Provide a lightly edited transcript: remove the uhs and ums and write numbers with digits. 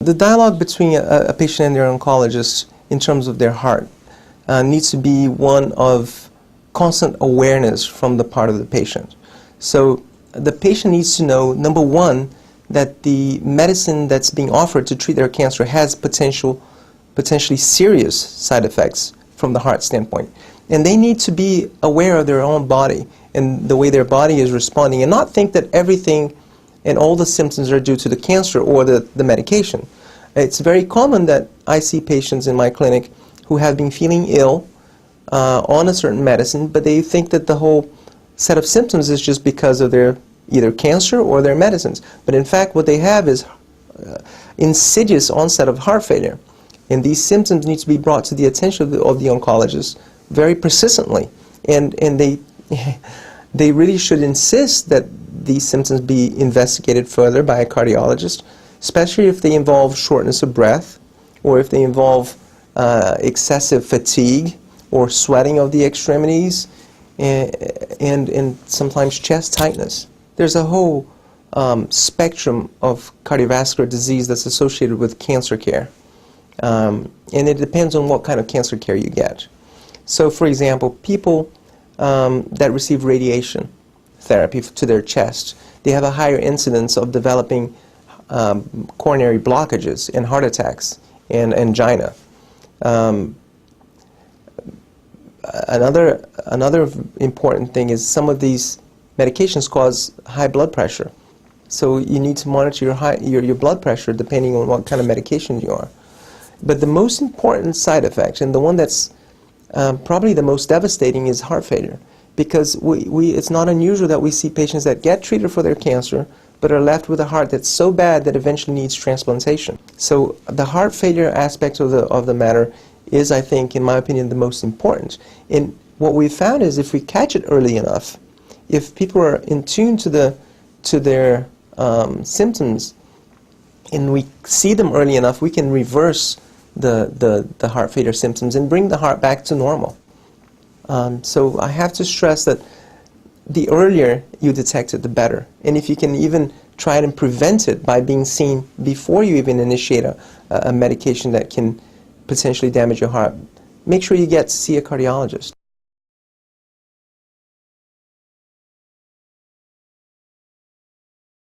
The dialogue between a patient and their oncologist in terms of their heart needs to be one of constant awareness from the part of the patient. So the patient needs to know, number one, that the medicine that's being offered to treat their cancer has potentially serious side effects from the heart standpoint. And they need to be aware of their own body and the way their body is responding, and not think that everything and all the symptoms are due to the cancer or the medication. It's very common that I see patients in my clinic who have been feeling ill on a certain medicine, but they think that the whole set of symptoms is just because of their either cancer or their medicines. But in fact, what they have is insidious onset of heart failure. And these symptoms need to be brought to the attention of the oncologist very persistently. And they really should insist that these symptoms be investigated further by a cardiologist, especially if they involve shortness of breath, or if they involve excessive fatigue or sweating of the extremities, and sometimes chest tightness. There's a whole spectrum of cardiovascular disease that's associated with cancer care. And it depends on what kind of cancer care you get. So, for example, people that receive radiation therapy to their chest, they have a higher incidence of developing coronary blockages and heart attacks and angina. Another important thing is some of these medications cause high blood pressure. So you need to monitor your blood pressure depending on what kind of medication you are. But the most important side effect, and the one that's probably the most devastating, is heart failure. Because it's not unusual that we see patients that get treated for their cancer but are left with a heart that's so bad that eventually needs transplantation. So the heart failure aspect of the matter is, I think, in my opinion, the most important. And what we've found is if we catch it early enough, if people are in tune to their symptoms, and we see them early enough, we can reverse the heart failure symptoms and bring the heart back to normal. So I have to stress that the earlier you detect it, the better. And if you can even try and prevent it by being seen before you even initiate a medication that can potentially damage your heart, make sure you get to see a cardiologist.